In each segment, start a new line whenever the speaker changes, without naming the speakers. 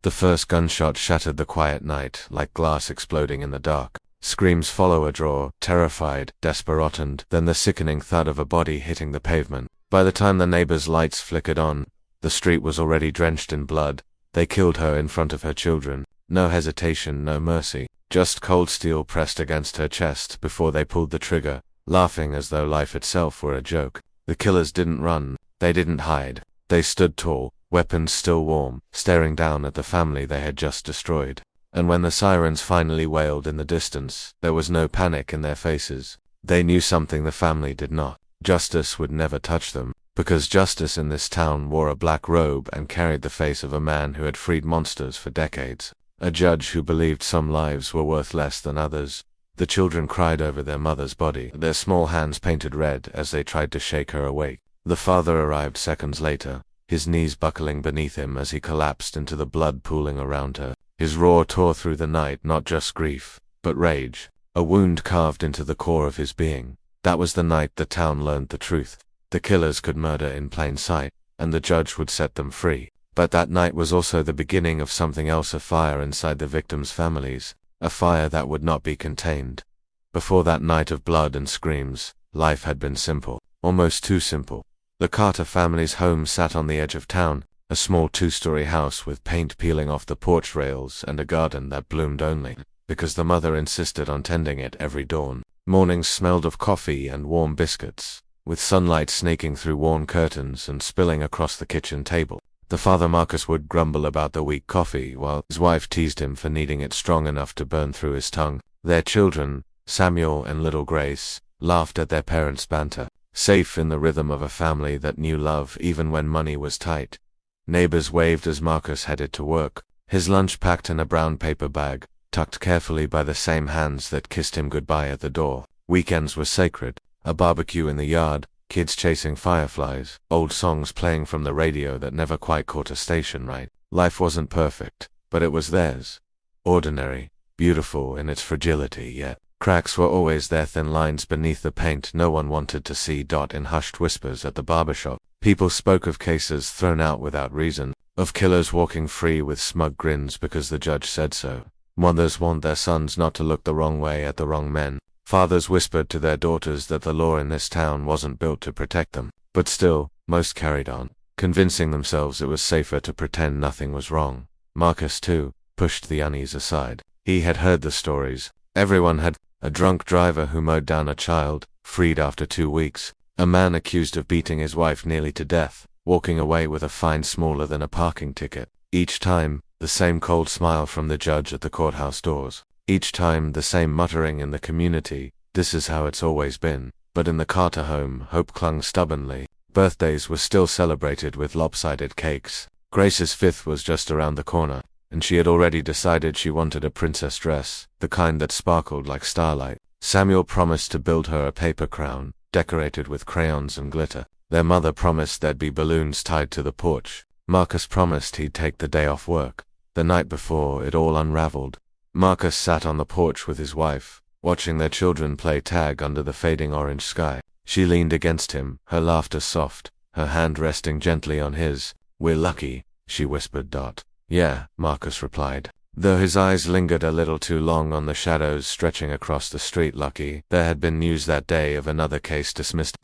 The first gunshot shattered the quiet night, like glass exploding in the dark. Screams follow a draw, terrified, desperate, and then the sickening thud of a body hitting the pavement. By the time the neighbors' lights flickered on, the street was already drenched in blood. They killed her in front of her children. No hesitation, no mercy. Just cold steel pressed against her chest before they pulled the trigger, laughing as though life itself were a joke. The killers didn't run. They didn't hide. They stood tall, weapons still warm, staring down at the family they had just destroyed. And when the sirens finally wailed in the distance, there was no panic in their faces. They knew something the family did not. Justice would never touch them, because justice in this town wore a black robe and carried the face of a man who had freed monsters for decades. A judge who believed some lives were worth less than others. The children cried over their mother's body, their small hands painted red as they tried to shake her awake. The father arrived seconds later, his knees buckling beneath him as he collapsed into the blood pooling around her. His roar tore through the night, not just grief, but rage, a wound carved into the core of his being. That was the night the town learned the truth. The killers could murder in plain sight, and the judge would set them free. But that night was also the beginning of something else, a fire inside the victims' families, a fire that would not be contained. Before that night of blood and screams, life had been simple, almost too simple. The Carter family's home sat on the edge of town, a small two-story house with paint peeling off the porch rails and a garden that bloomed only because the mother insisted on tending it every dawn. Mornings smelled of coffee and warm biscuits, with sunlight snaking through worn curtains and spilling across the kitchen table. The father, Marcus, would grumble about the weak coffee, while his wife teased him for needing it strong enough to burn through his tongue. Their children, Samuel and little Grace, laughed at their parents' banter, safe in the rhythm of a family that knew love even when money was tight. Neighbors waved as Marcus headed to work, his lunch packed in a brown paper bag, tucked carefully by the same hands that kissed him goodbye at the door. Weekends were sacred, a barbecue in the yard, kids chasing fireflies, old songs playing from the radio that never quite caught a station right. Life wasn't perfect, but it was theirs. Ordinary, beautiful in its fragility, yet cracks were always there, thin lines beneath the paint no one wanted to see. In hushed whispers at the barbershop, people spoke of cases thrown out without reason, of killers walking free with smug grins because the judge said so. Mothers warned their sons not to look the wrong way at the wrong men. Fathers whispered to their daughters that the law in this town wasn't built to protect them. But still, most carried on, convincing themselves it was safer to pretend nothing was wrong. Marcus, too, pushed the unease aside. He had heard the stories. Everyone had. A drunk driver who mowed down a child, freed after 2 weeks. A man accused of beating his wife nearly to death, walking away with a fine smaller than a parking ticket. Each time, the same cold smile from the judge at the courthouse doors. Each time, the same muttering in the community, "This is how it's always been." But in the Carter home, hope clung stubbornly. Birthdays were still celebrated with lopsided cakes. Grace's 5th was just around the corner, and she had already decided she wanted a princess dress, the kind that sparkled like starlight. Samuel promised to build her a paper crown, decorated with crayons and glitter. Their mother promised there'd be balloons tied to the porch. Marcus promised he'd take the day off work. The night before, it all unraveled. Marcus sat on the porch with his wife, watching their children play tag under the fading orange sky. She leaned against him, her laughter soft, her hand resting gently on his. "We're lucky," she whispered. "Yeah," Marcus replied, though his eyes lingered a little too long on the shadows stretching across the street. Lucky. There had been news that day of another case dismissed.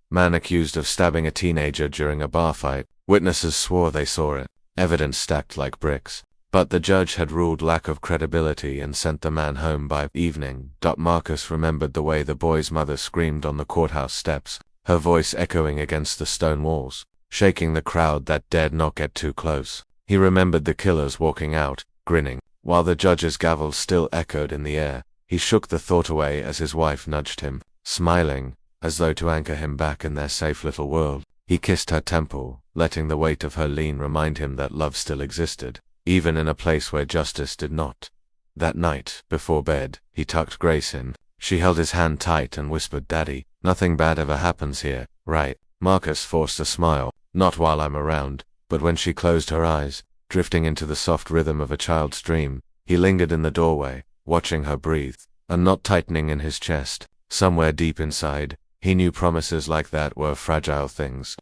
Man accused of stabbing a teenager during a bar fight. Witnesses swore they saw it. Evidence stacked like bricks. But the judge had ruled lack of credibility and sent the man home by evening. Marcus remembered the way the boy's mother screamed on the courthouse steps, her voice echoing against the stone walls, shaking the crowd that dared not get too close. He remembered the killers walking out, grinning, while the judge's gavel still echoed in the air. He shook the thought away as his wife nudged him, smiling, as though to anchor him back in their safe little world. He kissed her temple, letting the weight of her lean remind him that love still existed, even in a place where justice did not. That night, before bed, he tucked Grace in. She held his hand tight and whispered, "Daddy, nothing bad ever happens here, right?" Marcus forced a smile. "Not while I'm around." But when she closed her eyes, drifting into the soft rhythm of a child's dream, he lingered in the doorway, watching her breathe, a knot tightening in his chest. Somewhere deep inside, he knew promises like that were fragile things.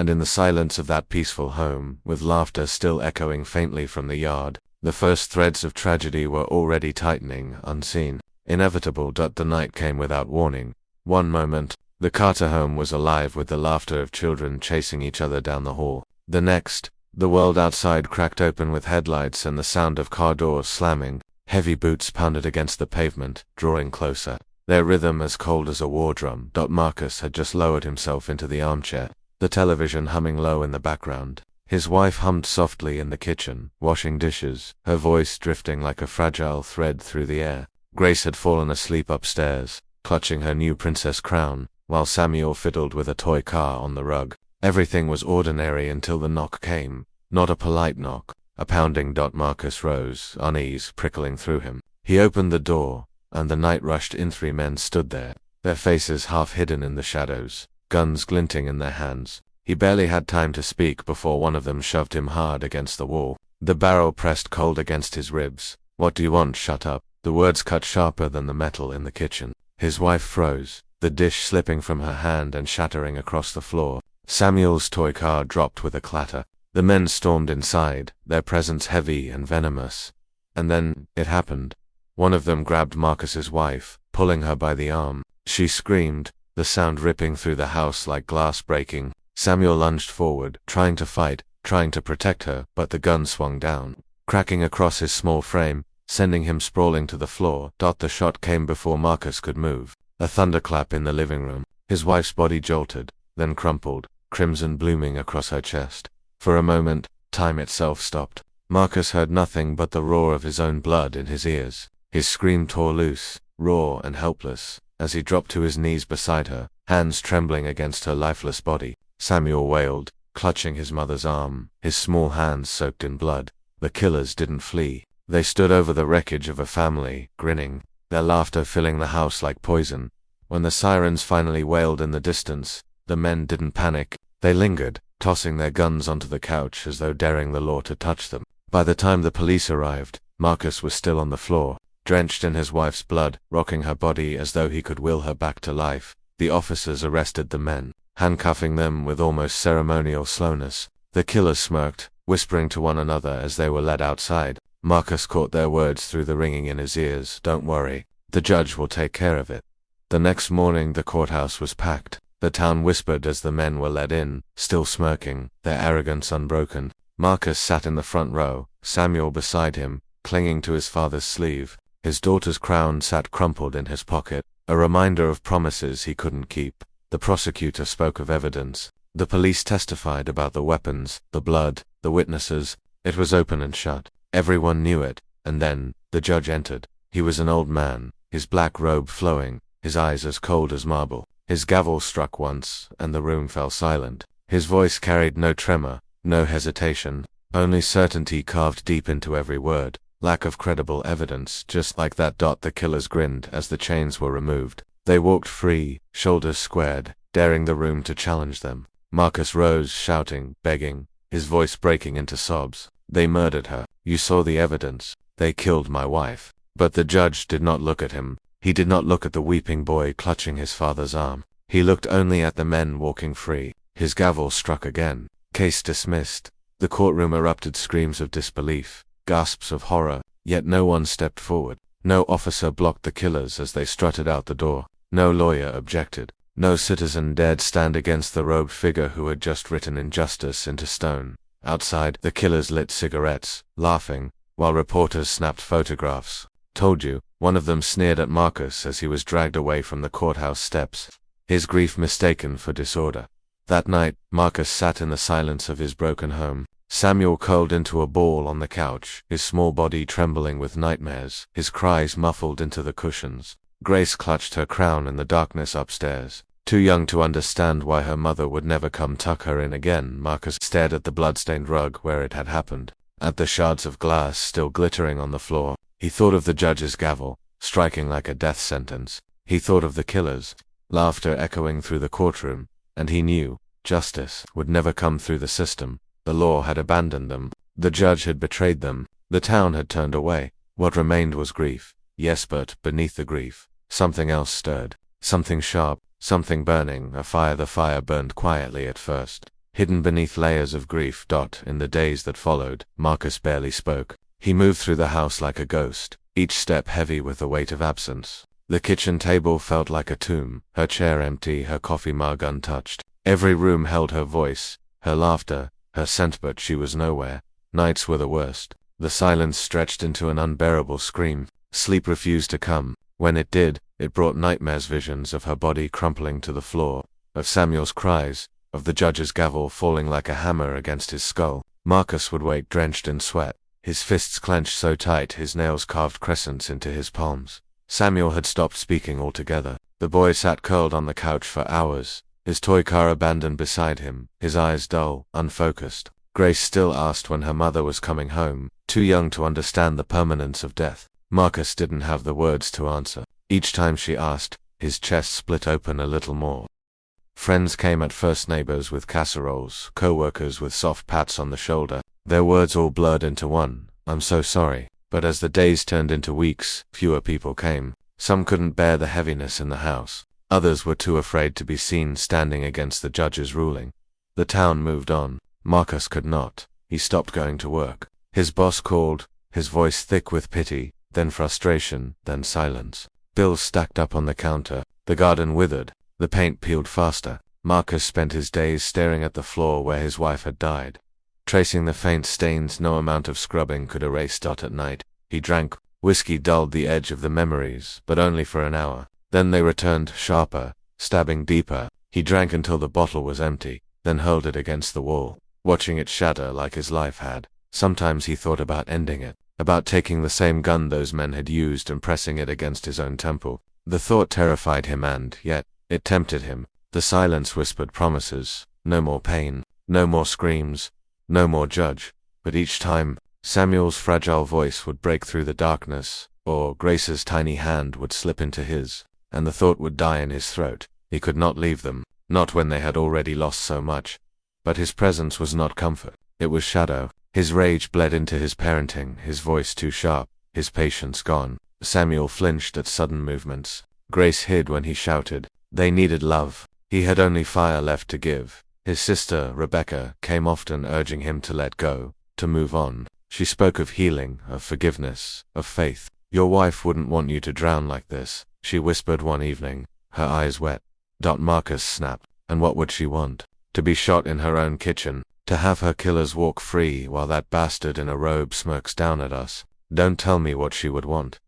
And in the silence of that peaceful home, with laughter still echoing faintly from the yard, the first threads of tragedy were already tightening, unseen. Inevitable. The night came without warning. One moment, the Carter home was alive with the laughter of children chasing each other down the hall. The next, the world outside cracked open with headlights and the sound of car doors slamming. Heavy boots pounded against the pavement, drawing closer, their rhythm as cold as a war drum. Marcus had just lowered himself into the armchair, the television humming low in the background. His wife hummed softly in the kitchen, washing dishes, her voice drifting like a fragile thread through the air. Grace had fallen asleep upstairs, clutching her new princess crown, while Samuel fiddled with a toy car on the rug. Everything was ordinary until the knock came. Not a polite knock, a pounding. Marcus rose, unease prickling through him. He opened the door, and the night rushed in. 3 men stood there, their faces half hidden in the shadows, guns glinting in their hands. He barely had time to speak before one of them shoved him hard against the wall. The barrel pressed cold against his ribs. "What do you want? Shut up." The words cut sharper than the metal in the kitchen. His wife froze, the dish slipping from her hand and shattering across the floor. Samuel's toy car dropped with a clatter. The men stormed inside, their presence heavy and venomous. And then, it happened. One of them grabbed Marcus's wife, pulling her by the arm. She screamed, the sound ripping through the house like glass breaking. Samuel lunged forward, trying to fight, trying to protect her, but the gun swung down, cracking across his small frame, sending him sprawling to the floor. The shot came before Marcus could move. A thunderclap in the living room. His wife's body jolted, then crumpled, crimson blooming across her chest. For a moment, time itself stopped. Marcus heard nothing but the roar of his own blood in his ears. His scream tore loose, raw and helpless, as he dropped to his knees beside her, hands trembling against her lifeless body. Samuel wailed, clutching his mother's arm, his small hands soaked in blood. The killers didn't flee. They stood over the wreckage of a family, grinning, their laughter filling the house like poison. When the sirens finally wailed in the distance, the men didn't panic. They lingered, tossing their guns onto the couch as though daring the law to touch them. By the time the police arrived, Marcus was still on the floor, drenched in his wife's blood, rocking her body as though he could will her back to life. The officers arrested the men, handcuffing them with almost ceremonial slowness. The killers smirked, whispering to one another as they were led outside. Marcus caught their words through the ringing in his ears. "Don't worry, the judge will take care of it." The next morning the courthouse was packed. The town whispered as the men were led in, still smirking, their arrogance unbroken. Marcus sat in the front row, Samuel beside him, clinging to his father's sleeve. His daughter's crown sat crumpled in his pocket, a reminder of promises he couldn't keep. The prosecutor spoke of evidence. The police testified about the weapons, the blood, the witnesses. It was open and shut. Everyone knew it. And then, the judge entered. He was an old man, his black robe flowing, his eyes as cold as marble. His gavel struck once, and the room fell silent. His voice carried no tremor, no hesitation, only certainty carved deep into every word. Lack of credible evidence, just like that. The killers grinned as the chains were removed. They walked free, shoulders squared, daring the room to challenge them. Marcus rose, shouting, begging, his voice breaking into sobs. "They murdered her. You saw the evidence. They killed my wife." But the judge did not look at him. He did not look at the weeping boy clutching his father's arm. He looked only at the men walking free. His gavel struck again. Case dismissed. The courtroom erupted screams of disbelief, gasps of horror, yet no one stepped forward. No officer blocked the killers as they strutted out the door. No lawyer objected. No citizen dared stand against the robed figure who had just written injustice into stone. Outside, the killers lit cigarettes, laughing, while reporters snapped photographs. "Told you," one of them sneered at Marcus as he was dragged away from the courthouse steps, his grief mistaken for disorder. That night, Marcus sat in the silence of his broken home. Samuel curled into a ball on the couch, his small body trembling with nightmares, his cries muffled into the cushions. Grace clutched her crown in the darkness upstairs. Too young to understand why her mother would never come tuck her in again, Marcus stared at the blood-stained rug where it had happened, at the shards of glass still glittering on the floor. He thought of the judge's gavel, striking like a death sentence. He thought of the killers, laughter echoing through the courtroom, and he knew justice would never come through the system. The law had abandoned them. The judge had betrayed them. The town had turned away. What remained was grief. Yes, but beneath the grief, something else stirred. Something sharp, something burning, a fire. The fire burned quietly at first, hidden beneath layers of grief. In the days that followed, Marcus barely spoke. He moved through the house like a ghost, each step heavy with the weight of absence. The kitchen table felt like a tomb, her chair empty, her coffee mug untouched. Every room held her voice, her laughter, her scent, but she was nowhere. Nights were the worst. The silence stretched into an unbearable scream. Sleep refused to come. When it did, it brought nightmares, visions of her body crumpling to the floor, of Samuel's cries, of the judge's gavel falling like a hammer against his skull. Marcus would wake drenched in sweat, his fists clenched so tight his nails carved crescents into his palms. Samuel had stopped speaking altogether. The boy sat curled on the couch for hours, his toy car abandoned beside him, his eyes dull, unfocused. Grace still asked when her mother was coming home, too young to understand the permanence of death. Marcus didn't have the words to answer. Each time she asked, his chest split open a little more. Friends came at first, neighbors with casseroles, co-workers with soft pats on the shoulder, their words all blurred into one, "I'm so sorry." But as the days turned into weeks, fewer people came. Some couldn't bear the heaviness in the house. Others were too afraid to be seen standing against the judge's ruling. The town moved on. Marcus could not. He stopped going to work. His boss called, his voice thick with pity, then frustration, then silence. Bills stacked up on the counter. The garden withered. The paint peeled faster. Marcus spent his days staring at the floor where his wife had died, tracing the faint stains no amount of scrubbing could erase. At night, he drank. Whiskey dulled the edge of the memories, but only for an hour. Then they returned, sharper, stabbing deeper. He drank until the bottle was empty, then hurled it against the wall, watching it shatter like his life had. Sometimes he thought about ending it, about taking the same gun those men had used and pressing it against his own temple. The thought terrified him, and yet it tempted him. The silence whispered promises. No more pain, no more screams, no more judge. But each time, Samuel's fragile voice would break through the darkness, or Grace's tiny hand would slip into his, and the thought would die in his throat. He could not leave them, not when they had already lost so much. But his presence was not comfort. It was shadow. His rage bled into his parenting, his voice too sharp, his patience gone. Samuel flinched at sudden movements. Grace hid when he shouted. They needed love. He had only fire left to give. His sister, Rebecca, came often urging him to let go, to move on. She spoke of healing, of forgiveness, of faith. "Your wife wouldn't want you to drown like this," she whispered one evening, her eyes wet. Marcus snapped. And what would she want? To be shot in her own kitchen? To have her killers walk free while that bastard in a robe smirks down at us? Don't tell me what she would want.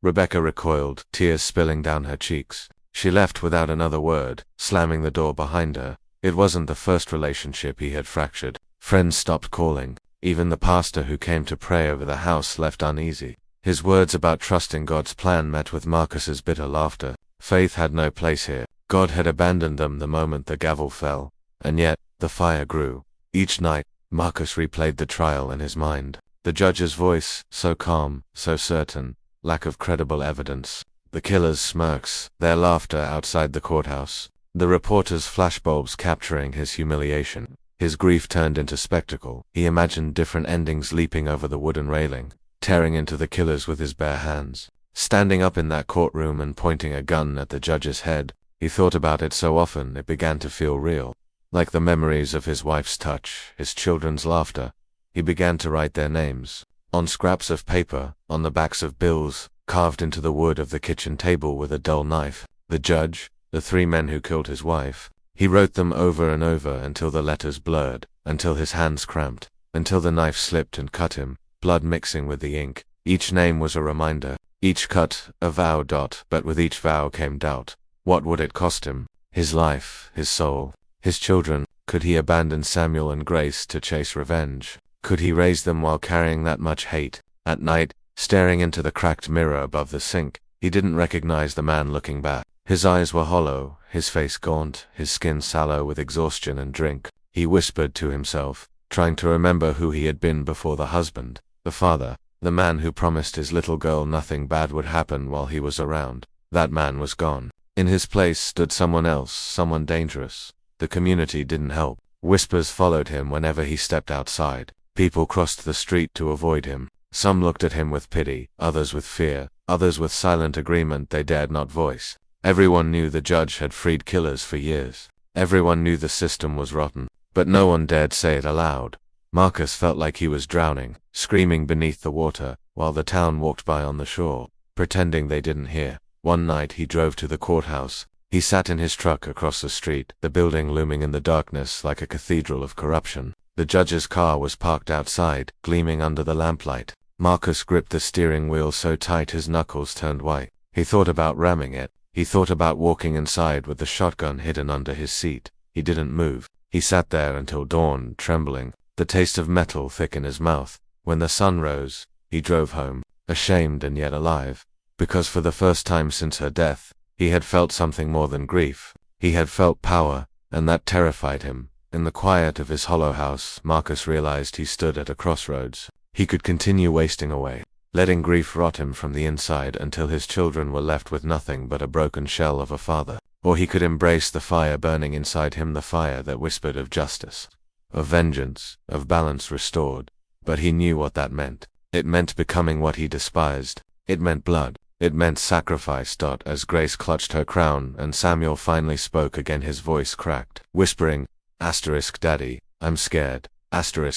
Rebecca recoiled, tears spilling down her cheeks. She left without another word, slamming the door behind her. It wasn't the first relationship he had fractured. Friends stopped calling. Even the pastor who came to pray over the house left uneasy. His words about trusting God's plan met with Marcus's bitter laughter. Faith had no place here. God had abandoned them the moment the gavel fell. And yet, the fire grew. Each night, Marcus replayed the trial in his mind. The judge's voice, so calm, so certain, lack of credible evidence. The killers' smirks, their laughter outside the courthouse. The reporters' flashbulbs capturing his humiliation. His grief turned into spectacle. He imagined different endings, leaping over the wooden railing, tearing into the killers with his bare hands, standing up in that courtroom and pointing a gun at the judge's head. He thought about it so often it began to feel real. Like the memories of his wife's touch, his children's laughter. He began to write their names, on scraps of paper, on the backs of bills, carved into the wood of the kitchen table with a dull knife. The judge, the 3 men who killed his wife. He wrote them over and over until the letters blurred, until his hands cramped, until the knife slipped and cut him, blood mixing with the ink. Each name was a reminder, each cut a vow. But with each vow came doubt. What would it cost him? His life, his soul, his children. Could he abandon Samuel and Grace to chase revenge? Could he raise them while carrying that much hate? At night, staring into the cracked mirror above the sink, he didn't recognize the man looking back. His eyes were hollow, his face gaunt, his skin sallow with exhaustion and drink. He whispered to himself, trying to remember who he had been before: the husband, the father, the man who promised his little girl nothing bad would happen while he was around. That man was gone. In his place stood someone else, someone dangerous. The community didn't help. Whispers followed him whenever he stepped outside. People crossed the street to avoid him. Some looked at him with pity, others with fear, others with silent agreement they dared not voice. Everyone knew the judge had freed killers for years. Everyone knew the system was rotten. but no one dared say it aloud. Marcus felt like he was drowning, screaming beneath the water, while the town walked by on the shore, pretending they didn't hear. One night he drove to the courthouse. He sat in his truck across the street, the building looming in the darkness like a cathedral of corruption. The judge's car was parked outside, gleaming under the lamplight. Marcus gripped the steering wheel so tight his knuckles turned white. He thought about ramming it. He thought about walking inside with the shotgun hidden under his seat. He didn't move. He sat there until dawn, trembling, the taste of metal thick in his mouth. When the sun rose, he drove home, ashamed and yet alive, because for the first time since her death, he had felt something more than grief. He had felt power, and that terrified him. In the quiet of his hollow house, Marcus realized he stood at a crossroads. He could continue wasting away, letting grief rot him from the inside until his children were left with nothing but a broken shell of a father. Or he could embrace the fire burning inside him, the fire that whispered of justice, of vengeance, of balance restored. But he knew what that meant. It meant becoming what he despised. It meant blood. It meant sacrifice. As Grace clutched her crown and Samuel finally spoke again, his voice cracked, whispering, "Daddy, I'm scared."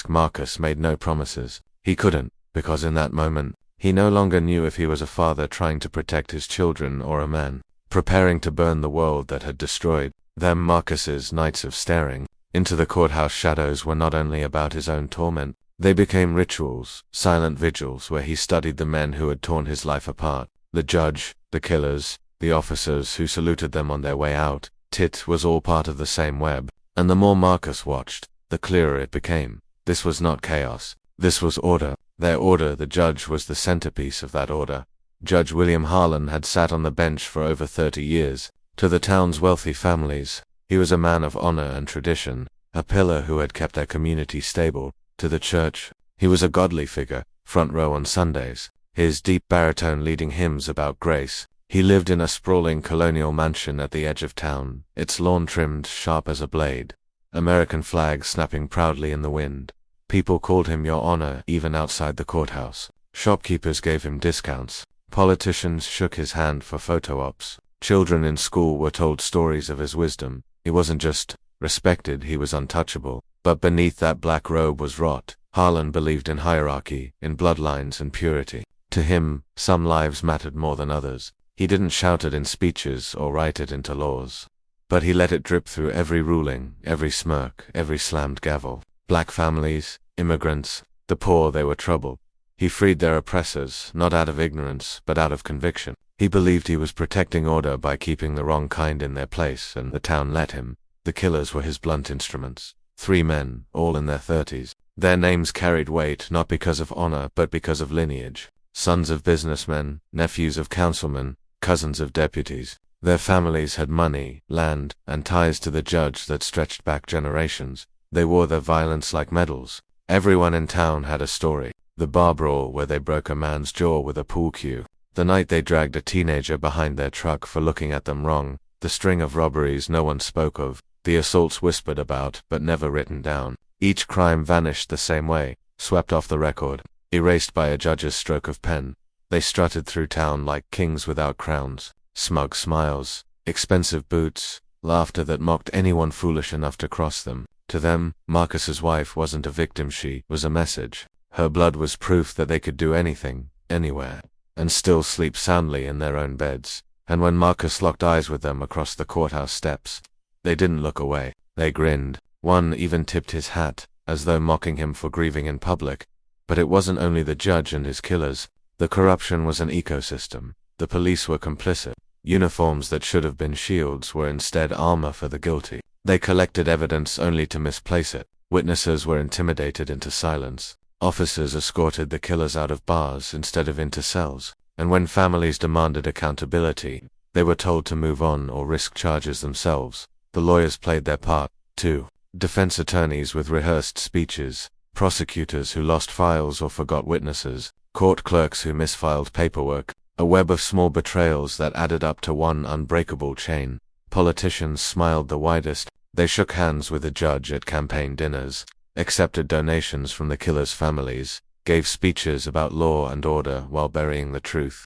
Marcus made no promises. He couldn't, because in that moment, he no longer knew if he was a father trying to protect his children or a man preparing to burn the world that had destroyed them. Marcus's nights of staring into the courthouse shadows were not only about his own torment. They became rituals, silent vigils where he studied the men who had torn his life apart. The judge, the killers, the officers who saluted them on their way out. It was all part of the same web. And the more Marcus watched, the clearer it became. This was not chaos. This was order. Their order. The judge was the centerpiece of that order. Judge William Harlan had sat on the bench for over 30 years. To the town's wealthy families, he was a man of honor and tradition, a pillar who had kept their community stable. To the church, he was a godly figure, front row on Sundays, his deep baritone leading hymns about grace. He lived in a sprawling colonial mansion at the edge of town, its lawn trimmed sharp as a blade, American flags snapping proudly in the wind. People called him Your Honor even outside the courthouse. Shopkeepers gave him discounts. Politicians shook his hand for photo ops. Children in school were told stories of his wisdom. He wasn't just respected, he was untouchable. But beneath that black robe was rot. Harlan believed in hierarchy, in bloodlines and purity. To him, some lives mattered more than others. He didn't shout it in speeches or write it into laws, but he let it drip through every ruling, every smirk, every slammed gavel. Black families, immigrants, the poor, they were trouble. He freed their oppressors, not out of ignorance, but out of conviction. He believed he was protecting order by keeping the wrong kind in their place, and the town let him. The killers were his blunt instruments. 3 men, all in their 30s. Their names carried weight not because of honor, but because of lineage. Sons of businessmen, nephews of councilmen, cousins of deputies. Their families had money, land, and ties to the judge that stretched back generations. They wore their violence like medals. Everyone in town had a story. The bar brawl where they broke a man's jaw with a pool cue. The night they dragged a teenager behind their truck for looking at them wrong. The string of robberies no one spoke of. The assaults whispered about, but never written down. Each crime vanished the same way, swept off the record, erased by a judge's stroke of pen. They strutted through town like kings without crowns. Smug smiles, expensive boots, laughter that mocked anyone foolish enough to cross them. To them, Marcus's wife wasn't a victim, she was a message. Her blood was proof that they could do anything, anywhere, and still sleep soundly in their own beds. And when Marcus locked eyes with them across the courthouse steps, they didn't look away. They grinned. One even tipped his hat, as though mocking him for grieving in public. But it wasn't only the judge and his killers. The corruption was an ecosystem. The police were complicit. Uniforms that should have been shields were instead armor for the guilty. They collected evidence only to misplace it. Witnesses were intimidated into silence. Officers escorted the killers out of bars instead of into cells. And when families demanded accountability, they were told to move on or risk charges themselves. The lawyers played their part, too. Defense attorneys with rehearsed speeches, prosecutors who lost files or forgot witnesses, court clerks who misfiled paperwork, a web of small betrayals that added up to one unbreakable chain. Politicians smiled the widest. They shook hands with the judge at campaign dinners, accepted donations from the killers' families, gave speeches about law and order while burying the truth.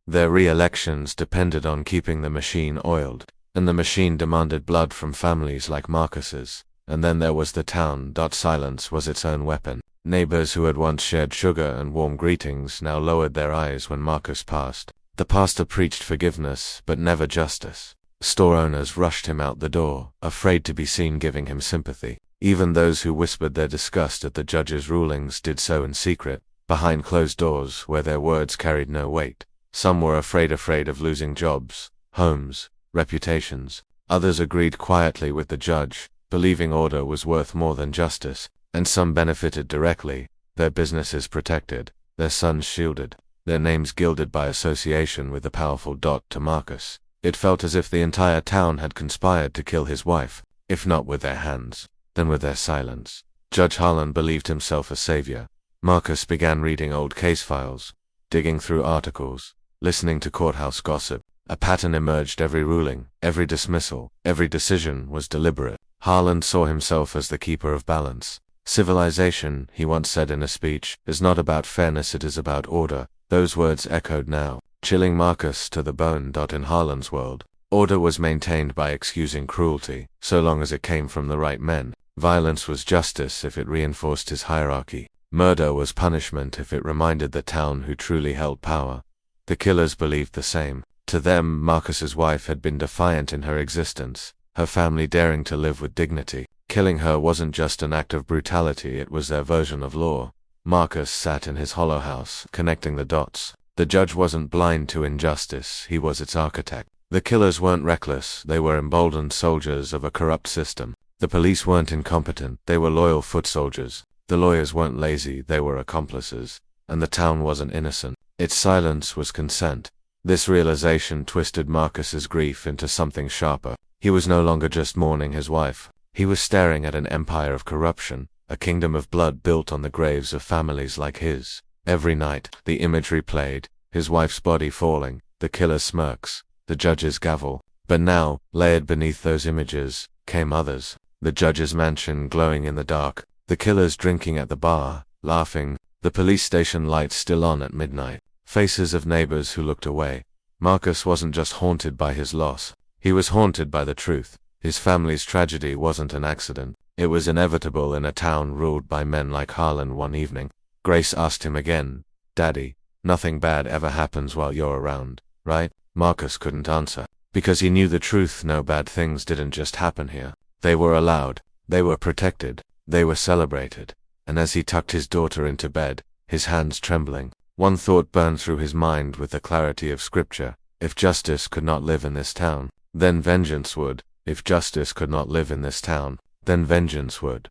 Their re-elections depended on keeping the machine oiled, and the machine demanded blood from families like Marcus's. And then there was the town. Silence was its own weapon. Neighbors who had once shared sugar and warm greetings now lowered their eyes when Marcus passed. The pastor preached forgiveness, but never justice. Store owners rushed him out the door, afraid to be seen giving him sympathy. Even those who whispered their disgust at the judge's rulings did so in secret, behind closed doors where their words carried no weight. Some were afraid of losing jobs, homes, reputations. Others agreed quietly with the judge, believing order was worth more than justice, and some benefited directly, their businesses protected, their sons shielded, their names gilded by association with the powerful. To Marcus, it felt as if the entire town had conspired to kill his wife, if not with their hands, then with their silence. Judge Harlan believed himself a savior. Marcus began reading old case files, digging through articles, listening to courthouse gossip. A pattern emerged: every ruling, every dismissal, every decision was deliberate. Harlan saw himself as the keeper of balance. Civilization, he once said in a speech, is not about fairness, it is about order. Those words echoed now, chilling Marcus to the bone. In Harlan's world, order was maintained by excusing cruelty, so long as it came from the right men. Violence was justice if it reinforced his hierarchy. Murder was punishment if it reminded the town who truly held power. The killers believed the same. To them, Marcus's wife had been defiant in her existence, her family daring to live with dignity. Killing her wasn't just an act of brutality, it was their version of law. Marcus sat in his hollow house, connecting the dots. The judge wasn't blind to injustice, he was its architect. The killers weren't reckless, they were emboldened soldiers of a corrupt system. The police weren't incompetent, they were loyal foot soldiers. The lawyers weren't lazy, they were accomplices. And the town wasn't innocent. Its silence was consent. This realization twisted Marcus's grief into something sharper. He was no longer just mourning his wife. He was staring at an empire of corruption, a kingdom of blood built on the graves of families like his. Every night, the imagery played, his wife's body falling, the killer's smirks, the judge's gavel. But now, layered beneath those images, came others. The judge's mansion glowing in the dark, the killers drinking at the bar, laughing, the police station lights still on at midnight. Faces of neighbors who looked away. Marcus wasn't just haunted by his loss, he was haunted by the truth. His family's tragedy wasn't an accident, it was inevitable in a town ruled by men like Harlan. One evening, Grace asked him again, "Daddy, nothing bad ever happens while you're around, right?" Marcus couldn't answer, because he knew the truth. No bad things didn't just happen here. They were allowed, they were protected, they were celebrated. And as he tucked his daughter into bed, his hands trembling, one thought burned through his mind with the clarity of scripture: if justice could not live in this town, then vengeance would. If justice could not live in this town, then vengeance would.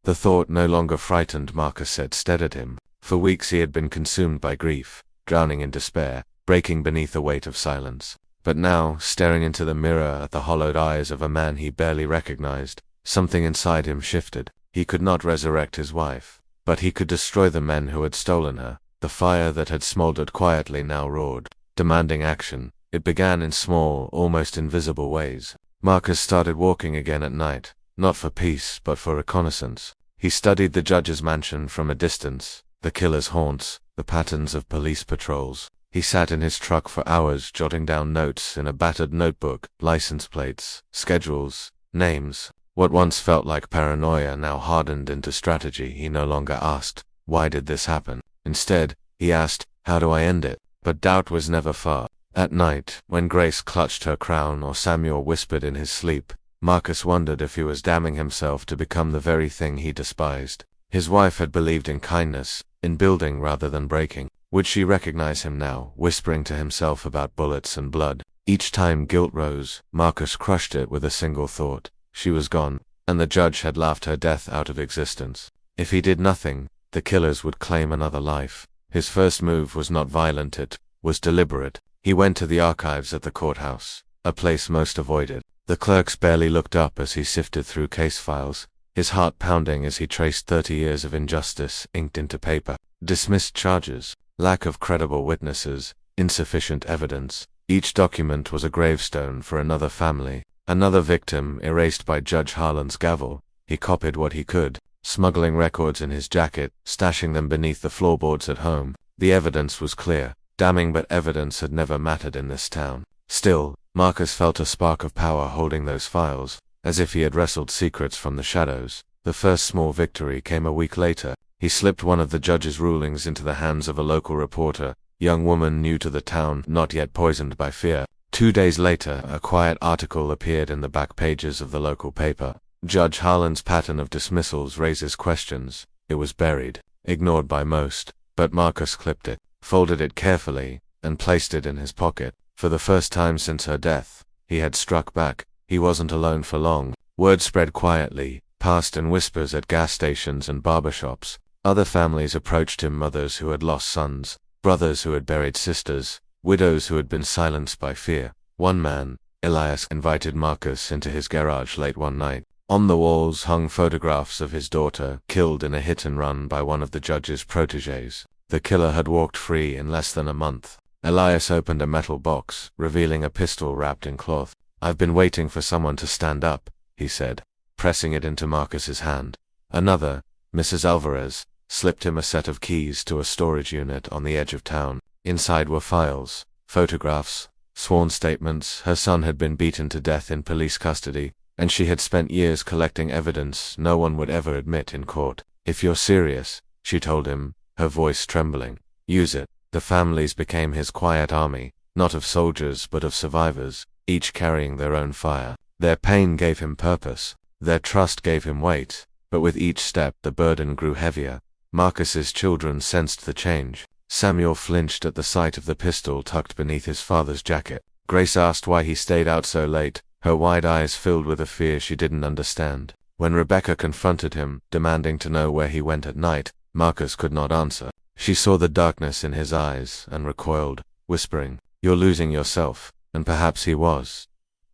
The thought no longer frightened Marcus, it steadied him. For weeks he had been consumed by grief, drowning in despair, breaking beneath the weight of silence. But now, staring into the mirror at the hollowed eyes of a man he barely recognized, something inside him shifted. He could not resurrect his wife, but he could destroy the men who had stolen her. The fire that had smoldered quietly now roared, demanding action. It began in small, almost invisible ways. Marcus started walking again at night, not for peace but for reconnaissance. He studied the judge's mansion from a distance, the killer's haunts, the patterns of police patrols. He sat in his truck for hours, jotting down notes in a battered notebook, license plates, schedules, names. What once felt like paranoia now hardened into strategy. He no longer asked, "Why did this happen?" Instead, he asked, "How do I end it?" But doubt was never far. At night, when Grace clutched her crown or Samuel whispered in his sleep, Marcus wondered if he was damning himself to become the very thing he despised. His wife had believed in kindness, in building rather than breaking. Would she recognize him now, whispering to himself about bullets and blood? Each time guilt rose, Marcus crushed it with a single thought. She was gone, and the judge had laughed her death out of existence. If he did nothing, the killers would claim another life. His first move was not violent, it was deliberate. He went to the archives at the courthouse, a place most avoided. The clerks barely looked up as he sifted through case files, his heart pounding as he traced 30 years of injustice inked into paper. Dismissed charges, lack of credible witnesses, insufficient evidence. Each document was a gravestone for another family, another victim erased by Judge Harlan's gavel. He copied what he could, smuggling records in his jacket, stashing them beneath the floorboards at home. The evidence was clear, damning, but evidence had never mattered in this town. Still, Marcus felt a spark of power holding those files. as if he had wrestled secrets from the shadows. The first small victory came a week later. He slipped one of the judge's rulings into the hands of a local reporter, young woman new to the town, not yet poisoned by fear. 2 days later, a quiet article appeared in the back pages of the local paper. Judge Harlan's pattern of dismissals raises questions. It was buried, ignored by most, but Marcus clipped it, folded it carefully, and placed it in his pocket. For the first time since her death, he had struck back. He wasn't alone for long. Word spread quietly, passed in whispers at gas stations and barbershops. Other families approached him, mothers who had lost sons, brothers who had buried sisters, widows who had been silenced by fear. One man, Elias, invited Marcus into his garage late one night. On the walls hung photographs of his daughter, killed in a hit-and-run by one of the judge's protégés. The killer had walked free in less than a month. Elias opened a metal box, revealing a pistol wrapped in cloth. "I've been waiting for someone to stand up," he said, pressing it into Marcus's hand. Another, Mrs. Alvarez, slipped him a set of keys to a storage unit on the edge of town. Inside were files, photographs, sworn statements. Her son had been beaten to death in police custody, and she had spent years collecting evidence no one would ever admit in court. "If you're serious," she told him, her voice trembling, "use it." The families became his quiet army, not of soldiers but of survivors, each carrying their own fire. Their pain gave him purpose. Their trust gave him weight. But with each step the burden grew heavier. Marcus's children sensed the change. Samuel flinched at the sight of the pistol tucked beneath his father's jacket. Grace asked why he stayed out so late, her wide eyes filled with a fear she didn't understand. When Rebecca confronted him, demanding to know where he went at night, Marcus could not answer. She saw the darkness in his eyes and recoiled, whispering, "You're losing yourself." And perhaps he was.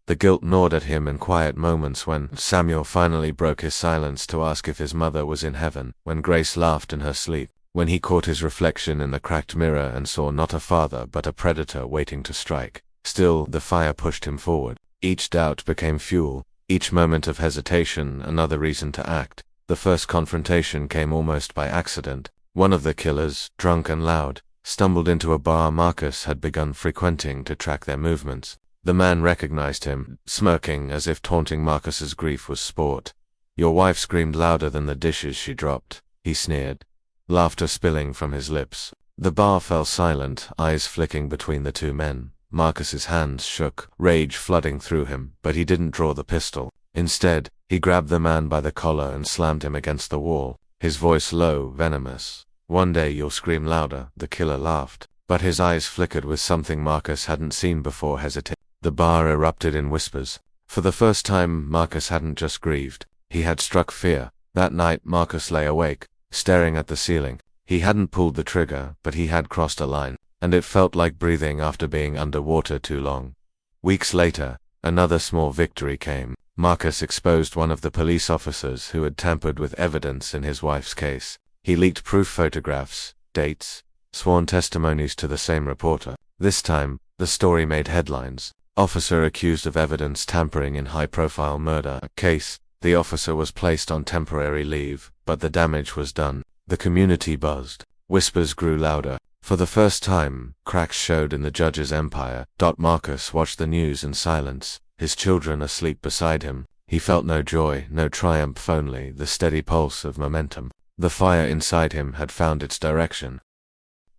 The guilt gnawed at him in quiet moments. When Samuel finally broke his silence to ask if his mother was in heaven, when Grace laughed in her sleep, when he caught his reflection in the cracked mirror and saw not a father but a predator waiting to strike. Still, the fire pushed him forward. Each doubt became fuel, each moment of hesitation another reason to act. The first confrontation came almost by accident. One of the killers, drunk and loud, stumbled into a bar Marcus had begun frequenting to track their movements. The man recognized him, smirking as if taunting Marcus's grief was sport. "Your wife screamed louder than the dishes she dropped," he sneered, laughter spilling from his lips. The bar fell silent, eyes flicking between the two men. Marcus's hands shook, rage flooding through him, but he didn't draw the pistol. Instead, he grabbed the man by the collar and slammed him against the wall, his voice low, venomous. "One day you'll scream louder," the killer laughed, but his eyes flickered with something Marcus hadn't seen before. Hesitate. The bar erupted in whispers. For the first time, Marcus hadn't just grieved. He had struck fear. That night, Marcus lay awake, staring at the ceiling. He hadn't pulled the trigger, but he had crossed a line, and it felt like breathing after being underwater too long. Weeks later, another small victory came. Marcus exposed one of the police officers who had tampered with evidence in his wife's case. He leaked proof photographs, dates, sworn testimonies to the same reporter. This time, the story made headlines. Officer accused of evidence tampering in high-profile murder case. The officer was placed on temporary leave, but the damage was done. The community buzzed. Whispers grew louder. For the first time, cracks showed in the judge's empire. Marcus watched the news in silence, his children asleep beside him. He felt no joy, no triumph, only the steady pulse of momentum. The fire inside him had found its direction.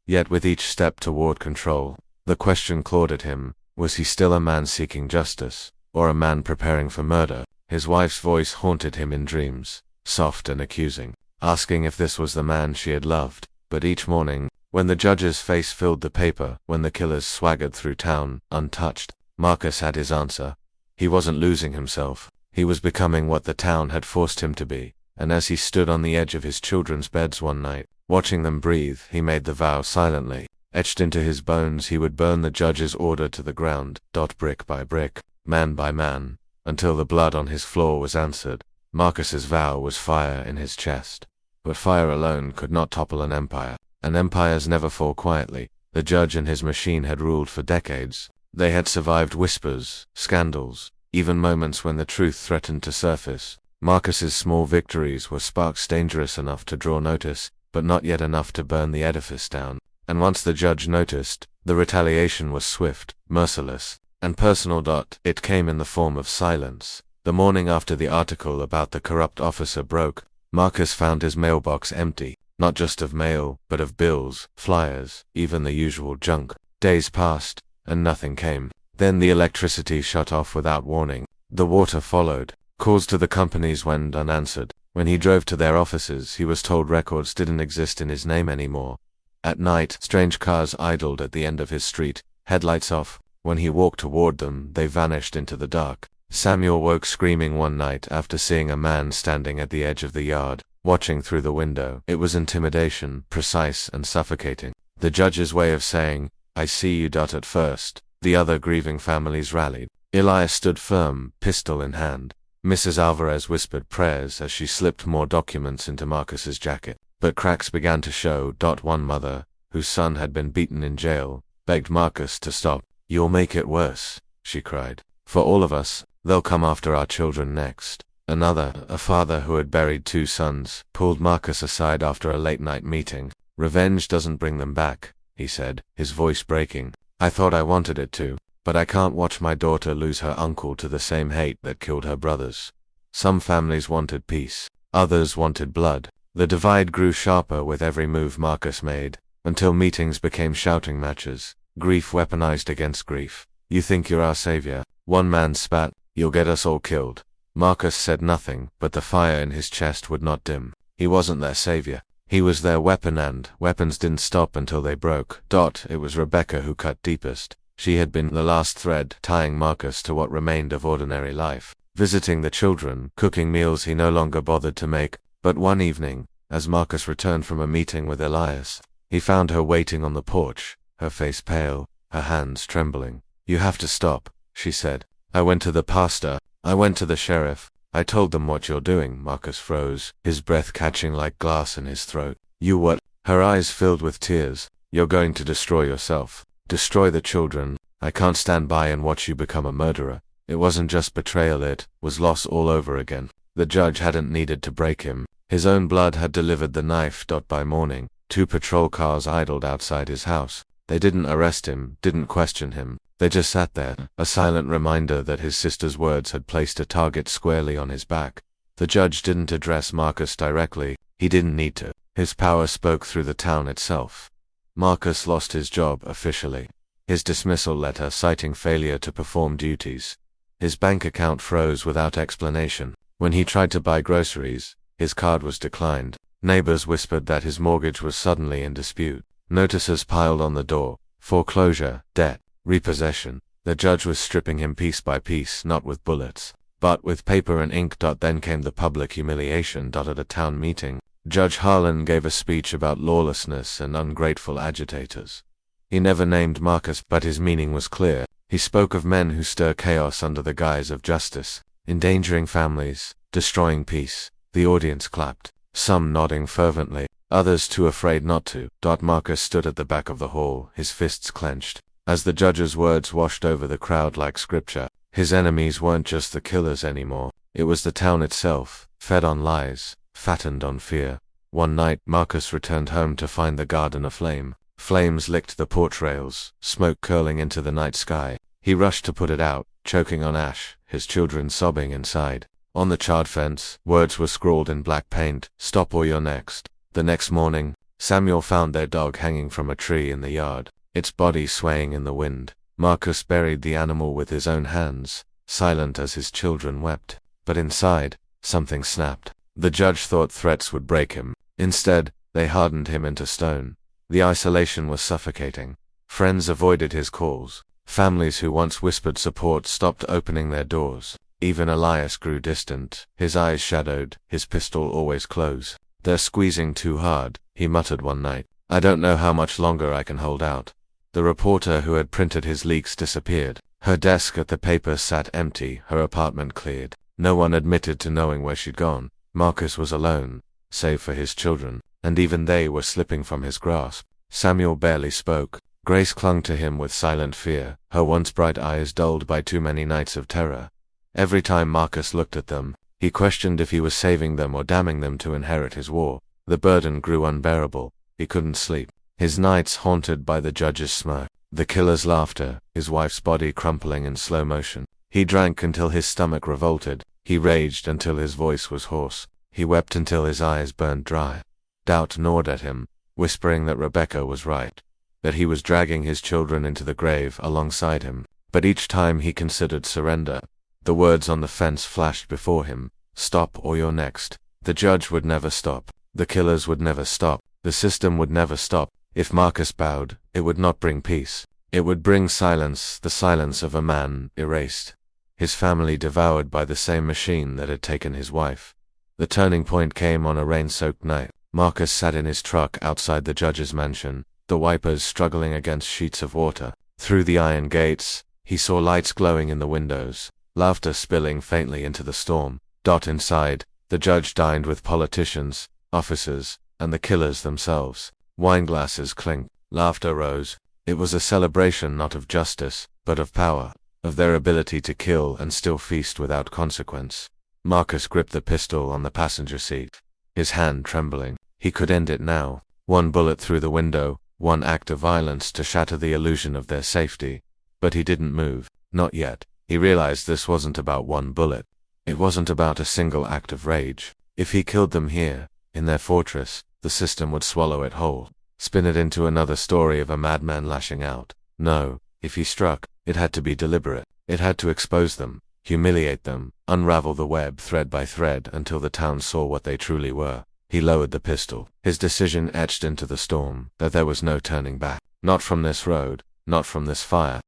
Yet with each step toward control, the question clawed at him. Was he still a man seeking justice, or a man preparing for murder? His wife's voice haunted him in dreams, soft and accusing, asking if this was the man she had loved. But each morning, when the judge's face filled the paper, when the killers swaggered through town, untouched, Marcus had his answer. He wasn't losing himself. He was becoming what the town had forced him to be. And as he stood on the edge of his children's beds one night, watching them breathe, he made the vow silently. Etched into his bones, he would burn the judge's order to the ground, brick by brick, man by man, until the blood on his floor was answered. Marcus's vow was fire in his chest. But fire alone could not topple an empire. And empires never fall quietly. The judge and his machine had ruled for decades. They had survived whispers, scandals, even moments when the truth threatened to surface. Marcus's small victories were sparks dangerous enough to draw notice, but not yet enough to burn the edifice down. And once the judge noticed, the retaliation was swift, merciless, and personal. It came in the form of silence. The morning after the article about the corrupt officer broke, Marcus found his mailbox empty, not just of mail, but of bills, flyers, even the usual junk. Days passed, and nothing came. Then the electricity shut off without warning. The water followed. Calls to the companies went unanswered. When he drove to their offices, he was told records didn't exist in his name anymore. At night, strange cars idled at the end of his street, headlights off. When he walked toward them, they vanished into the dark. Samuel woke screaming one night after seeing a man standing at the edge of the yard, watching through the window. It was intimidation, precise and suffocating. The judge's way of saying, "I see you." At first, the other grieving families rallied. Elias stood firm, pistol in hand. Mrs. Alvarez whispered prayers as she slipped more documents into Marcus's jacket. But cracks began to show. One mother, whose son had been beaten in jail, begged Marcus to stop. "You'll make it worse," she cried. "For all of us, they'll come after our children next." Another, a father who had buried 2 sons, pulled Marcus aside after a late-night meeting. "Revenge doesn't bring them back," he said, his voice breaking. "I thought I wanted it to, but I can't watch my daughter lose her uncle to the same hate that killed her brothers." Some families wanted peace. Others wanted blood. The divide grew sharper with every move Marcus made, until meetings became shouting matches. Grief weaponized against grief. "You think you're our savior?" One man spat. "You'll get us all killed." Marcus said nothing, but the fire in his chest would not dim. He wasn't their savior. He was their weapon, and weapons didn't stop until they broke. It was Rebecca who cut deepest. She had been the last thread tying Marcus to what remained of ordinary life. Visiting the children, cooking meals he no longer bothered to make. But one evening, as Marcus returned from a meeting with Elias, he found her waiting on the porch, her face pale, her hands trembling. "You have to stop," she said. "I went to the pastor. I went to the sheriff. I told them what you're doing." Marcus froze, his breath catching like glass in his throat. "You what?" Her eyes filled with tears. "You're going to destroy yourself. Destroy the children. I can't stand by and watch you become a murderer." It wasn't just betrayal, it was loss all over again. The judge hadn't needed to break him. His own blood had delivered the knife. By morning, 2 patrol cars idled outside his house. They didn't arrest him, didn't question him. They just sat there, a silent reminder that his sister's words had placed a target squarely on his back. The judge didn't address Marcus directly. He didn't need to. His power spoke through the town itself. Marcus lost his job officially. His dismissal letter citing failure to perform duties. His bank account froze without explanation. When he tried to buy groceries, his card was declined. Neighbors whispered that his mortgage was suddenly in dispute. Notices piled on the door. Foreclosure, debt, repossession. The judge was stripping him piece by piece, not with bullets, but with paper and ink. Then came the public humiliation. At a town meeting, Judge Harlan gave a speech about lawlessness and ungrateful agitators. He never named Marcus, but his meaning was clear. He spoke of men who stir chaos under the guise of justice, endangering families, destroying peace. The audience clapped, some nodding fervently, others too afraid not to. Marcus stood at the back of the hall, his fists clenched. As the judge's words washed over the crowd like scripture, his enemies weren't just the killers anymore. It was the town itself, fed on lies, fattened on fear. One night, Marcus returned home to find the garden aflame. Flames licked the porch rails, smoke curling into the night sky. He rushed to put it out, choking on ash, his children sobbing inside. On the charred fence, words were scrawled in black paint, "Stop or you're next." The next morning, Samuel found their dog hanging from a tree in the yard, its body swaying in the wind. Marcus buried the animal with his own hands, silent as his children wept. But inside, something snapped. The judge thought threats would break him. Instead, they hardened him into stone. The isolation was suffocating. Friends avoided his calls. Families who once whispered support stopped opening their doors. Even Elias grew distant, his eyes shadowed, his pistol always close. "They're squeezing too hard," he muttered one night. "I don't know how much longer I can hold out." The reporter who had printed his leaks disappeared. Her desk at the paper sat empty, her apartment cleared. No one admitted to knowing where she'd gone. Marcus was alone, save for his children, and even they were slipping from his grasp. Samuel barely spoke. Grace clung to him with silent fear, her once bright eyes dulled by too many nights of terror. Every time Marcus looked at them, he questioned if he was saving them or damning them to inherit his war. The burden grew unbearable. He couldn't sleep. His nights haunted by the judge's smirk, the killer's laughter, his wife's body crumpling in slow motion. He drank until his stomach revolted. He raged until his voice was hoarse. He wept until his eyes burned dry. Doubt gnawed at him, whispering that Rebecca was right, that he was dragging his children into the grave alongside him. But each time he considered surrender, the words on the fence flashed before him: "Stop or you're next." The judge would never stop. The killers would never stop. The system would never stop. If Marcus bowed, it would not bring peace. It would bring silence, the silence of a man erased, his family devoured by the same machine that had taken his wife. The turning point came on a rain-soaked night. Marcus sat in his truck outside the judge's mansion, the wipers struggling against sheets of water. Through the iron gates, he saw lights glowing in the windows, laughter spilling faintly into the storm. Inside, the judge dined with politicians, officers, and the killers themselves. Wineglasses clinked, laughter rose. It was a celebration not of justice, but of power, of their ability to kill and still feast without consequence. Marcus gripped the pistol on the passenger seat, his hand trembling. He could end it now. One bullet through the window, one act of violence to shatter the illusion of their safety. But he didn't move, not yet. He realized this wasn't about one bullet. It wasn't about a single act of rage. If he killed them here, in their fortress, the system would swallow it whole, spin it into another story of a madman lashing out. No, if he struck, it had to be deliberate. It had to expose them, humiliate them, unravel the web thread by thread until the town saw what they truly were. He lowered the pistol, his decision etched into the storm, that there was no turning back. Not from this road, not from this fire.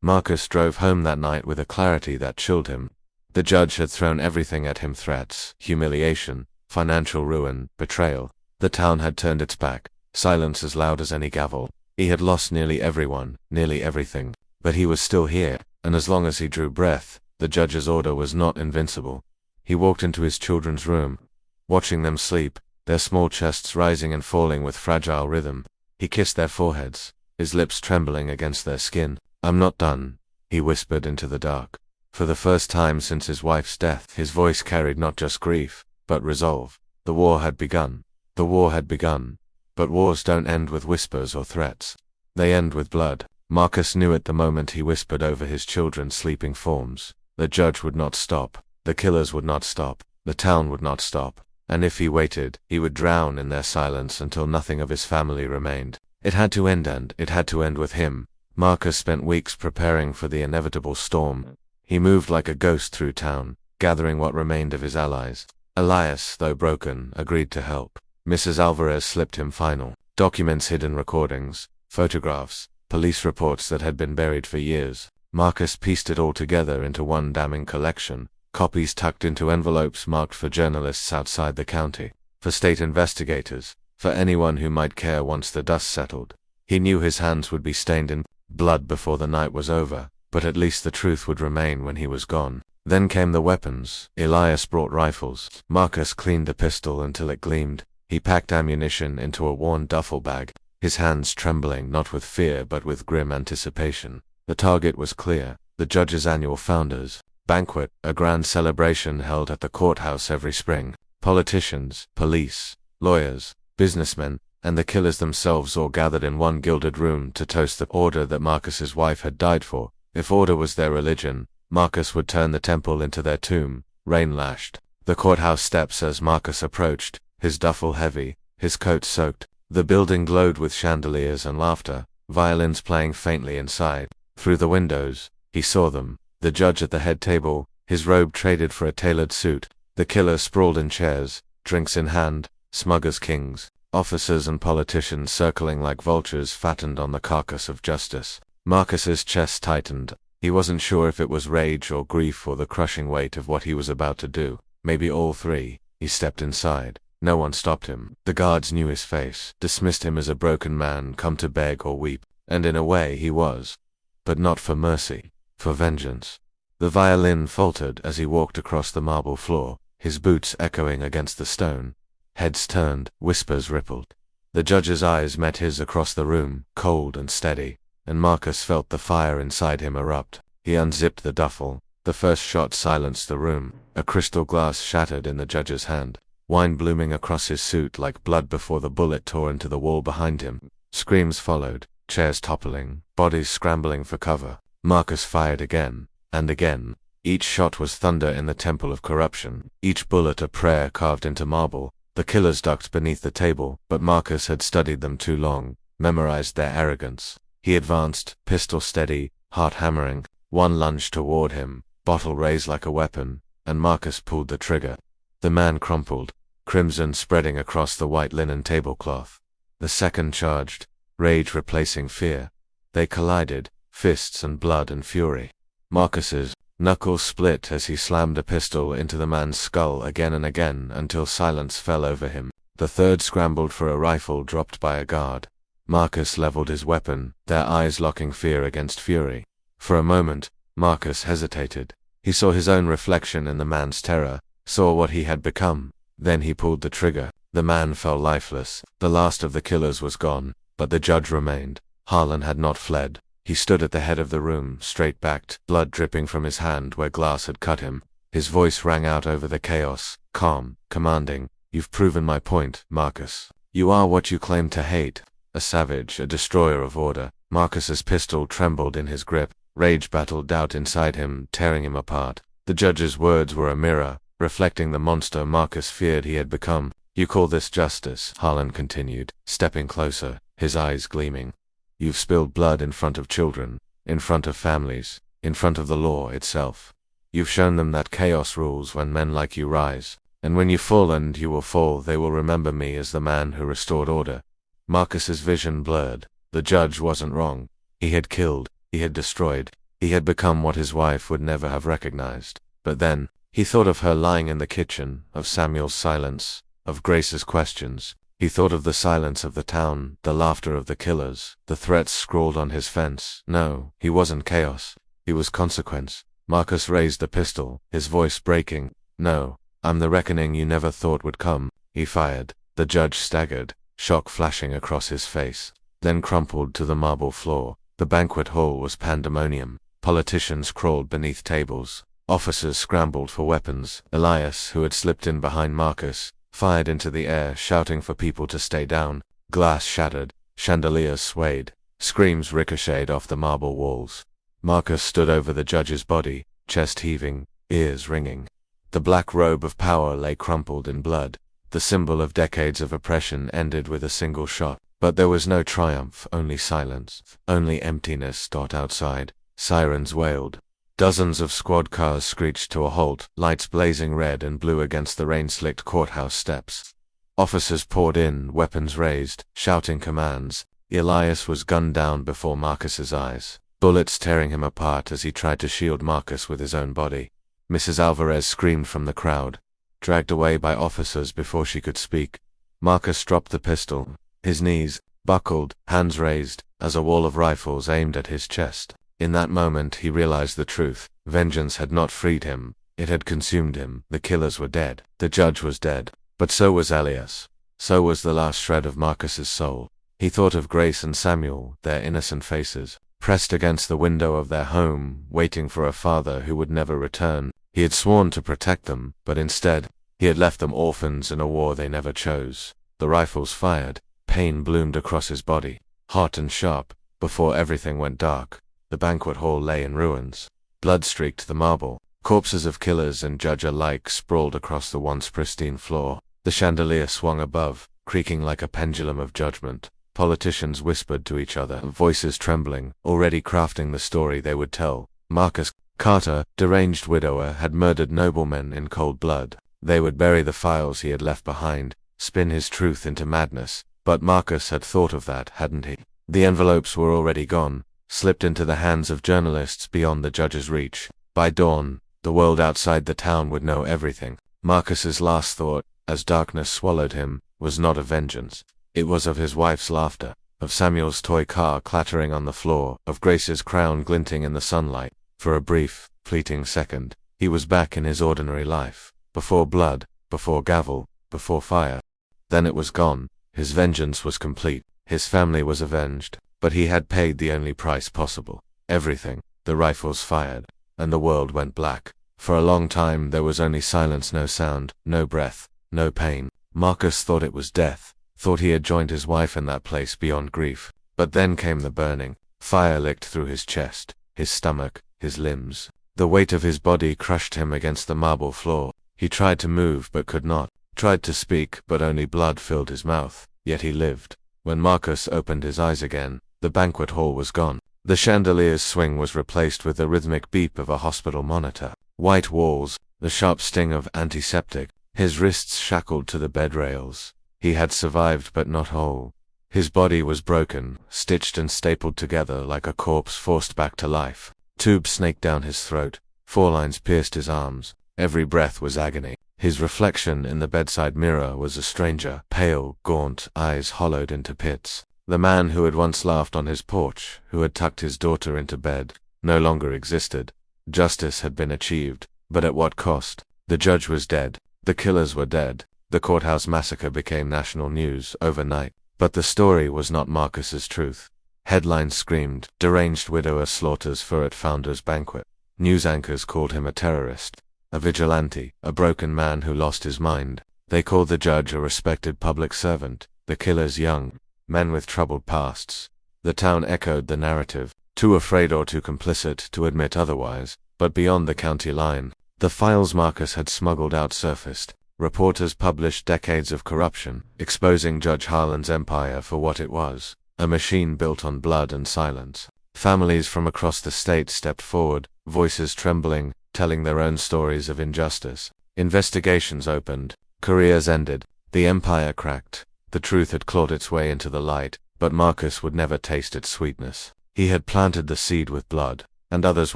Marcus drove home that night with a clarity that chilled him. The judge had thrown everything at him: threats, humiliation, financial ruin, betrayal. The town had turned its back, silence as loud as any gavel. He had lost nearly everyone, nearly everything. But he was still here, and as long as he drew breath, the judge's order was not invincible. He walked into his children's room, watching them sleep, their small chests rising and falling with fragile rhythm. He kissed their foreheads, his lips trembling against their skin. "I'm not done," he whispered into the dark. For the first time since his wife's death, his voice carried not just grief, but resolve. The war had begun. The war had begun. But wars don't end with whispers or threats. They end with blood. Marcus knew it the moment he whispered over his children's sleeping forms. The judge would not stop. The killers would not stop. The town would not stop. And if he waited, he would drown in their silence until nothing of his family remained. It had to end, and it had to end with him. Marcus spent weeks preparing for the inevitable storm. He moved like a ghost through town, gathering what remained of his allies. Elias, though broken, agreed to help. Mrs. Alvarez slipped him final documents, hidden recordings, photographs, police reports that had been buried for years. Marcus pieced it all together into one damning collection, copies tucked into envelopes marked for journalists outside the county, for state investigators, for anyone who might care once the dust settled. He knew his hands would be stained in blood before the night was over, but at least the truth would remain when he was gone. Then came the weapons. Elias brought rifles. Marcus cleaned the pistol until it gleamed. He packed ammunition into a worn duffel bag, his hands trembling not with fear but with grim anticipation. The target was clear: the judge's annual founders' banquet, a grand celebration held at the courthouse every spring. Politicians, police, lawyers, businessmen, and the killers themselves all gathered in one gilded room to toast the order that Marcus's wife had died for. If order was their religion, Marcus would turn the temple into their tomb. Rain lashed the courthouse steps as Marcus approached, his duffel heavy, his coat soaked. The building glowed with chandeliers and laughter, violins playing faintly inside. Through the windows, he saw them: the judge at the head table, his robe traded for a tailored suit, the killer sprawled in chairs, drinks in hand, smug as kings, officers and politicians circling like vultures fattened on the carcass of justice. Marcus's chest tightened. He wasn't sure if it was rage or grief or the crushing weight of what he was about to do. Maybe all three. He stepped inside. No one stopped him. The guards knew his face, dismissed him as a broken man come to beg or weep. And in a way he was. But not for mercy, for vengeance. The violin faltered as he walked across the marble floor, his boots echoing against the stone. Heads turned, whispers rippled. The judge's eyes met his across the room, cold and steady, and Marcus felt the fire inside him erupt. He unzipped the duffel. The first shot silenced the room. A crystal glass shattered in the judge's hand, wine blooming across his suit like blood before the bullet tore into the wall behind him. Screams followed, chairs toppling, bodies scrambling for cover. Marcus fired again, and again. Each shot was thunder in the temple of corruption, each bullet a prayer carved into marble. The killers ducked beneath the table, but Marcus had studied them too long, memorized their arrogance. He advanced, pistol steady, heart hammering. One lunged toward him, bottle raised like a weapon, and Marcus pulled the trigger. The man crumpled, crimson spreading across the white linen tablecloth. The second charged, rage replacing fear. They collided, fists and blood and fury. Marcus's knuckles split as he slammed a pistol into the man's skull again and again until silence fell over him. The third scrambled for a rifle dropped by a guard. Marcus leveled his weapon, their eyes locking fear against fury. For a moment, Marcus hesitated. He saw his own reflection in the man's terror, saw what he had become. Then he pulled the trigger. The man fell lifeless. The last of the killers was gone, but the judge remained. Harlan had not fled. He stood at the head of the room, straight-backed, blood dripping from his hand where glass had cut him. His voice rang out over the chaos, calm, commanding. "You've proven my point, Marcus. You are what you claim to hate. A savage, a destroyer of order." Marcus's pistol trembled in his grip. Rage battled doubt inside him, tearing him apart. The judge's words were a mirror, reflecting the monster Marcus feared he had become. "You call this justice," Harlan continued, stepping closer, his eyes gleaming. "You've spilled blood in front of children, in front of families, in front of the law itself. You've shown them that chaos rules when men like you rise. And when you fall, and you will fall, they will remember me as the man who restored order." Marcus's vision blurred. The judge wasn't wrong. He had killed, he had destroyed, he had become what his wife would never have recognized. But then, he thought of her lying in the kitchen, of Samuel's silence, of Grace's questions. He thought of the silence of the town, the laughter of the killers, the threats scrawled on his fence. No, he wasn't chaos. He was consequence. Marcus raised the pistol, his voice breaking. "No, I'm the reckoning you never thought would come." He fired. The judge staggered, shock flashing across his face, then crumpled to the marble floor. The banquet hall was pandemonium. Politicians crawled beneath tables. Officers scrambled for weapons. Elias, who had slipped in behind Marcus, fired into the air, shouting for people to stay down. Glass shattered. Chandeliers swayed. Screams ricocheted off the marble walls. Marcus stood over the judge's body, chest heaving, ears ringing. The black robe of power lay crumpled in blood. The symbol of decades of oppression ended with a single shot. But there was no triumph, only silence, only emptiness. Outside, sirens wailed. Dozens of squad cars screeched to a halt, lights blazing red and blue against the rain-slicked courthouse steps. Officers poured in, weapons raised, shouting commands. Elias was gunned down before Marcus's eyes, bullets tearing him apart as he tried to shield Marcus with his own body. Mrs. Alvarez screamed from the crowd, dragged away by officers before she could speak. Marcus dropped the pistol, his knees buckled, hands raised, as a wall of rifles aimed at his chest. In that moment he realized the truth. Vengeance had not freed him, it had consumed him. The killers were dead. The judge was dead. But so was Elias. So was the last shred of Marcus's soul. He thought of Grace and Samuel, their innocent faces, pressed against the window of their home, waiting for a father who would never return. He had sworn to protect them, but instead, he had left them orphans in a war they never chose. The rifles fired. Pain bloomed across his body, hot and sharp, before everything went dark. The banquet hall lay in ruins. Blood streaked the marble. Corpses of killers and judge alike sprawled across the once pristine floor. The chandelier swung above, creaking like a pendulum of judgment. Politicians whispered to each other, voices trembling, already crafting the story they would tell. Marcus Carter, deranged widower, had murdered noblemen in cold blood. They would bury the files he had left behind, spin his truth into madness. But Marcus had thought of that, hadn't he? The envelopes were already gone, slipped into the hands of journalists beyond the judge's reach. By dawn, the world outside the town would know everything. Marcus's last thought, as darkness swallowed him, was not of vengeance. It was of his wife's laughter, of Samuel's toy car clattering on the floor, of Grace's crown glinting in the sunlight. For a brief, fleeting second, he was back in his ordinary life, before blood, before gavel, before fire. Then it was gone. His vengeance was complete. His family was avenged, but he had paid the only price possible. Everything. The rifles fired, and the world went black. For a long time there was only silence, no sound, no breath, no pain. Marcus thought it was death, thought he had joined his wife in that place beyond grief. But then came the burning. Fire licked through his chest, his stomach, his limbs. The weight of his body crushed him against the marble floor. He tried to move but could not, tried to speak but only blood filled his mouth, yet he lived. When Marcus opened his eyes again, the banquet hall was gone. The chandelier's swing was replaced with the rhythmic beep of a hospital monitor. White walls, the sharp sting of antiseptic, his wrists shackled to the bed rails. He had survived but not whole. His body was broken, stitched and stapled together like a corpse forced back to life. Tubes snaked down his throat, forelines pierced his arms. Every breath was agony. His reflection in the bedside mirror was a stranger, pale, gaunt, eyes hollowed into pits. The man who had once laughed on his porch, who had tucked his daughter into bed, no longer existed. Justice had been achieved, but at what cost? The judge was dead. The killers were dead. The courthouse massacre became national news overnight. But the story was not Marcus's truth. Headlines screamed, "Deranged widower slaughters Furret founder's banquet." News anchors called him a terrorist, a vigilante, a broken man who lost his mind. They called the judge a respected public servant, the killers young men with troubled pasts. The town echoed the narrative, too afraid or too complicit to admit otherwise. But beyond the county line, the files Marcus had smuggled out surfaced. Reporters published decades of corruption, exposing Judge Harlan's empire for what it was, a machine built on blood and silence. Families from across the state stepped forward, voices trembling, telling their own stories of injustice. Investigations opened, careers ended, the empire cracked. The truth had clawed its way into the light, but Marcus would never taste its sweetness. He had planted the seed with blood, and others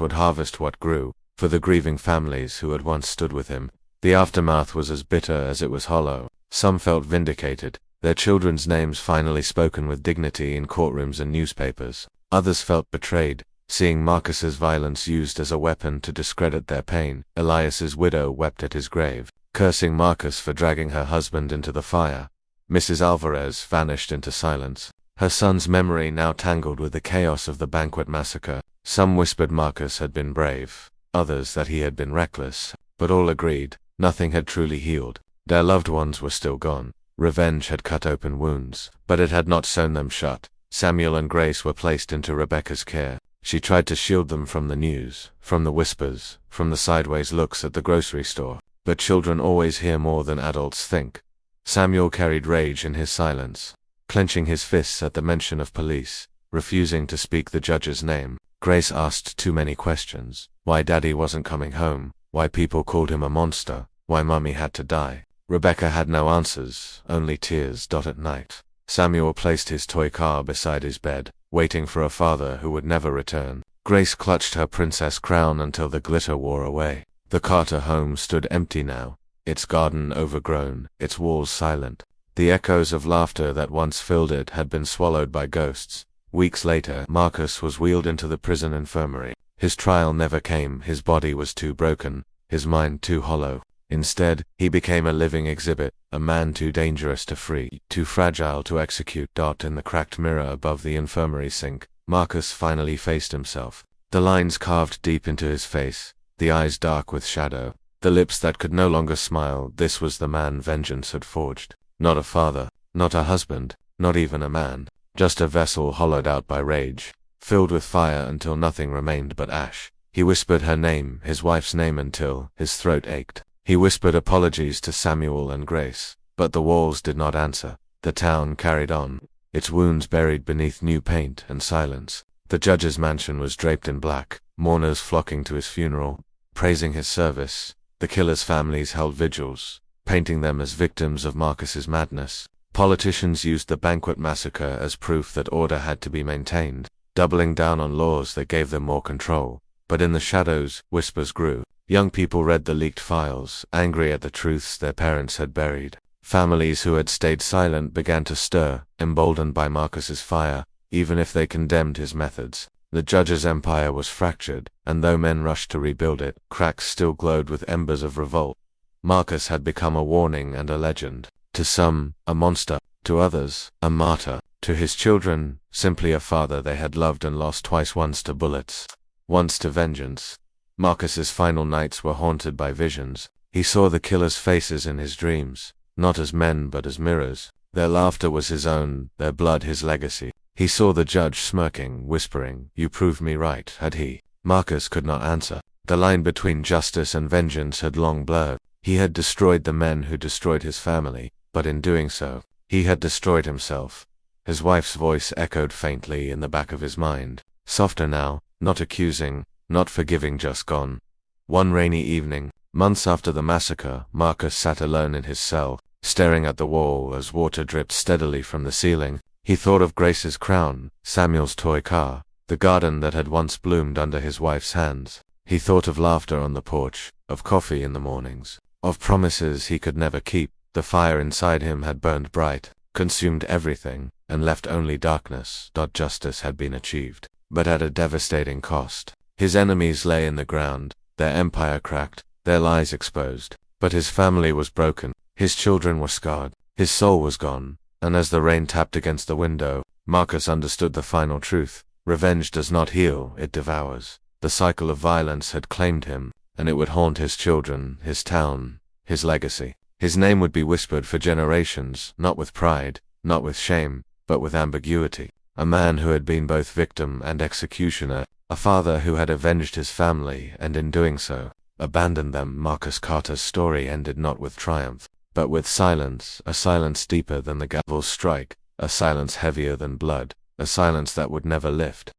would harvest what grew. For the grieving families who had once stood with him, the aftermath was as bitter as it was hollow. Some felt vindicated, their children's names finally spoken with dignity in courtrooms and newspapers. Others felt betrayed, seeing Marcus's violence used as a weapon to discredit their pain. Elias's widow wept at his grave, cursing Marcus for dragging her husband into the fire. Mrs. Alvarez vanished into silence, her son's memory now tangled with the chaos of the banquet massacre. Some whispered Marcus had been brave, others that he had been reckless, but all agreed, nothing had truly healed. Their loved ones were still gone. Revenge had cut open wounds, but it had not sewn them shut. Samuel and Grace were placed into Rebecca's care. She tried to shield them from the news, from the whispers, from the sideways looks at the grocery store. But children always hear more than adults think. Samuel carried rage in his silence, clenching his fists at the mention of police, refusing to speak the judge's name. Grace asked too many questions. Why Daddy wasn't coming home, why people called him a monster, why Mummy had to die. Rebecca had no answers, only tears. At night, Samuel placed his toy car beside his bed, waiting for a father who would never return. Grace clutched her princess crown until the glitter wore away. The Carter home stood empty now, its garden overgrown, its walls silent. The echoes of laughter that once filled it had been swallowed by ghosts. Weeks later, Marcus was wheeled into the prison infirmary. His trial never came. His body was too broken, his mind too hollow. Instead, he became a living exhibit, a man too dangerous to free, too fragile to execute. In the cracked mirror above the infirmary sink, Marcus finally faced himself. The lines carved deep into his face, the eyes dark with shadow, the lips that could no longer smile. This was the man vengeance had forged. Not a father, not a husband, not even a man. Just a vessel hollowed out by rage, filled with fire until nothing remained but ash. He whispered her name, his wife's name, until his throat ached. He whispered apologies to Samuel and Grace, but the walls did not answer. The town carried on, its wounds buried beneath new paint and silence. The judge's mansion was draped in black, mourners flocking to his funeral, praising his service. The killers' families held vigils, painting them as victims of Marcus's madness. Politicians used the banquet massacre as proof that order had to be maintained, doubling down on laws that gave them more control. But in the shadows, whispers grew. Young people read the leaked files, angry at the truths their parents had buried. Families who had stayed silent began to stir, emboldened by Marcus's fire, even if they condemned his methods. The judge's empire was fractured, and though men rushed to rebuild it, cracks still glowed with embers of revolt. Marcus had become a warning and a legend. To some, a monster, to others, a martyr, to his children, simply a father they had loved and lost twice, once to bullets, once to vengeance. Marcus's final nights were haunted by visions. He saw the killers' faces in his dreams, not as men but as mirrors. Their laughter was his own, their blood his legacy. He saw the judge smirking, whispering, "You proved me right," had he? Marcus could not answer. The line between justice and vengeance had long blurred. He had destroyed the men who destroyed his family, but in doing so, he had destroyed himself. His wife's voice echoed faintly in the back of his mind, softer now, not accusing, not forgiving, just gone. One rainy evening, months after the massacre, Marcus sat alone in his cell, staring at the wall as water dripped steadily from the ceiling. He thought of Grace's crown, Samuel's toy car, the garden that had once bloomed under his wife's hands. He thought of laughter on the porch, of coffee in the mornings, of promises he could never keep. The fire inside him had burned bright, consumed everything, and left only darkness. Justice had been achieved, but at a devastating cost. His enemies lay in the ground, their empire cracked, their lies exposed. But his family was broken, his children were scarred, his soul was gone. And as the rain tapped against the window, Marcus understood the final truth. Revenge does not heal, it devours. The cycle of violence had claimed him, and it would haunt his children, his town, his legacy. His name would be whispered for generations, not with pride, not with shame, but with ambiguity. A man who had been both victim and executioner, a father who had avenged his family and in doing so, abandoned them. Marcus Carter's story ended not with triumph, but with silence, a silence deeper than the gavel's strike, a silence heavier than blood, a silence that would never lift.